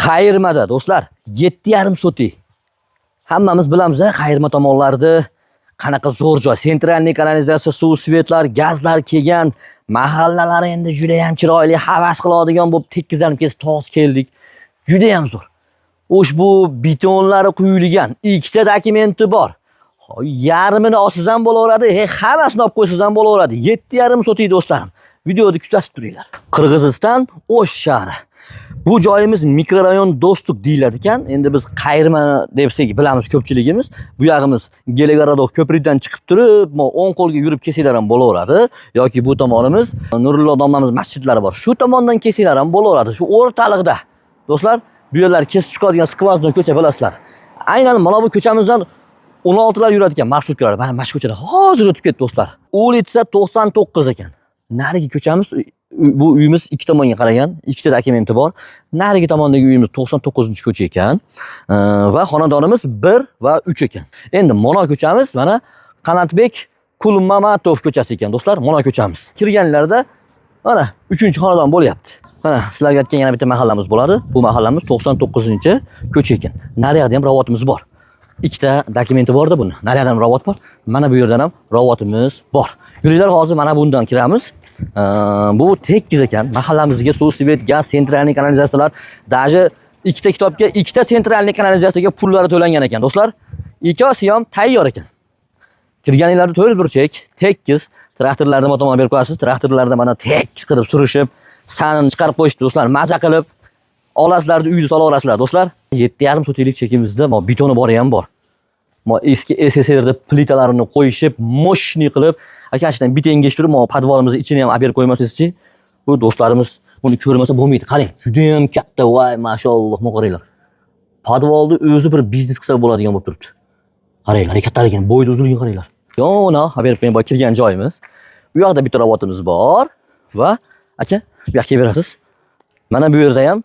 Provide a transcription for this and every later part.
Qayirmada do'stlar 7,5 sotik. Hammamiz bilamiz, qayirma tomonlarda qanaqa zo'r joy. Sentralniy kanalizatsiya, suv, svetlar, gazlar kelgan mahallalar endi juda ham chiroyli, havas qiladigan bo'lib tekizlanib toz keldik. Juda ham zo'r. Ushbu betonlari quyilgan ikkita dokumenti bor. Yarmini olsiz ham bo'laveradi, hammasini olib qo'ysiz ham bo'laveradi. 7,5 sotik do'stlarim. Videoni kuzatib turinglar. Qirg'iziston O'sh shahri. Bu joyimiz mikrorayon Do'stlik deyiladi ekan. Endi biz qayirma debsak bilamiz ko'pchiligimiz. Bu yog'imiz Gelegaradok ko'prikdan chiqib turib, o'ng qo'lga yurib kelsanglar ham bo'laveradi yoki bu tomonimiz Nurullo domlamiz masjidlari bor. Shu tomondan kelsanglar ham bo'laveradi. Shu o'rtaligida. Do'stlar, bu yerlar kesib chiqadigan skvozdan ko'cha bilasizlar. Aynan mana bu ko'chamizdan 16lar yuradi ekan marshrutklar. Mana shu ko'chada hozir o'tib ketdi do'stlar. Ulitsa 99 ekan. Narigi ko'chamiz bu uyimiz ikki tomonga qaragan, ikkita dokumenti bor. Narigi tomondagi uyimiz 99-ko'cha ekan va xonadonimiz 1 va 3 ekan. Endi mana ko'chamiz mana Qanatbek Kulmamatov ko'chasi ekan do'stlar, mana ko'chamiz. Kirganlarda mana 3-xonadon bo'lyapti. Mana sizlarga aytgan yana bitta mahallamiz bo'ladi. Bu mahallamiz 99-ko'cha ekan. Nariyada ham ravotimiz bor. Ikkita dokumenti borda buni. Nariyada ham ravot bor. Mana bu yerdan ham ravotimiz bor. Yuringlar, hozir mana bundan kiramiz. Bu tekiz ekan. Mahallamizga suv, svet, gaz, sentralniy kanalizatsiyalar, даже ikkita kitobga ikkita sentralniy kanalizatsiyaga pullari to'langan ekan do'stlar. Ikkosi ham tayyor ekan. Kirganinglarda 4 burchak, tekiz, traktorlarni motomon berib qo'yasiz. Traktorlarda mana tekis qilib surishib, sanini chiqarib qo'yishdi do'stlar. Maza qilib olasizlar, uyda solaverasizlar do'stlar. 7,5 sotiklik chekimizda betoni bori ham bor. Eski SSRda plitalarini qo'yishib, moshni qilib, akasidan bitta engashtirib, podvalimizni ichini ham olib berib qo'ymasizchi. Bu do'stlarimiz buni ko'rmasa bo'lmaydi. Qarang, juda ham katta, voy, mashalloh, qaranglar. Podvalni o'zi bir biznes qilsa bo'ladigan bo'lib turibdi. Qaranglar, kattaligini, bo'yida uzunligini qaranglar. Yo'na, olib berib qo'ying, kirgan joyimiz. Bu yoqda bitta ravotimiz bor va aka, bu yoqqa berasiz. Mana bu yerda ham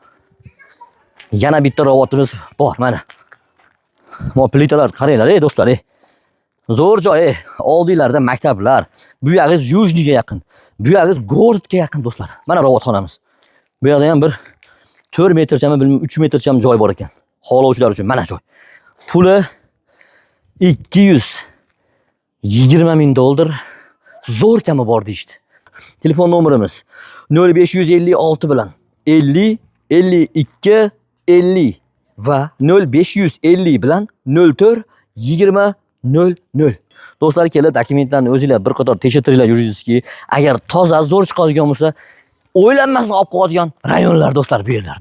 yana bitta ravotimiz bor, mana. Plitalar qaranglar, do'stlar, zo'r joy, oldinglarda maktablar. Bu yog'ingiz Yujniga yaqin. Bu yog'ingiz Gorodga yaqin do'stlar. Mana ravotxonamiz. Bu yerda ham bir 4 metrchami, bilmayman, 3 metrchami joy bor ekan. Xohlovchilar uchun mana joy. Puli 220 ming dollar. Zo'r kami bor deydi. Telefon nomerimiz 0556 bilan 50 52 50 va 0550 bilan 04 20 00. Do'stlar, kelib dokumentlarni o'zingizlar bir qator tekshirtiringlar yuringizki, agar toza zo'r chiqadigan bo'lsa, o'ylanmasdan olib qo'yadigan rayonlar do'stlar bu yerlar.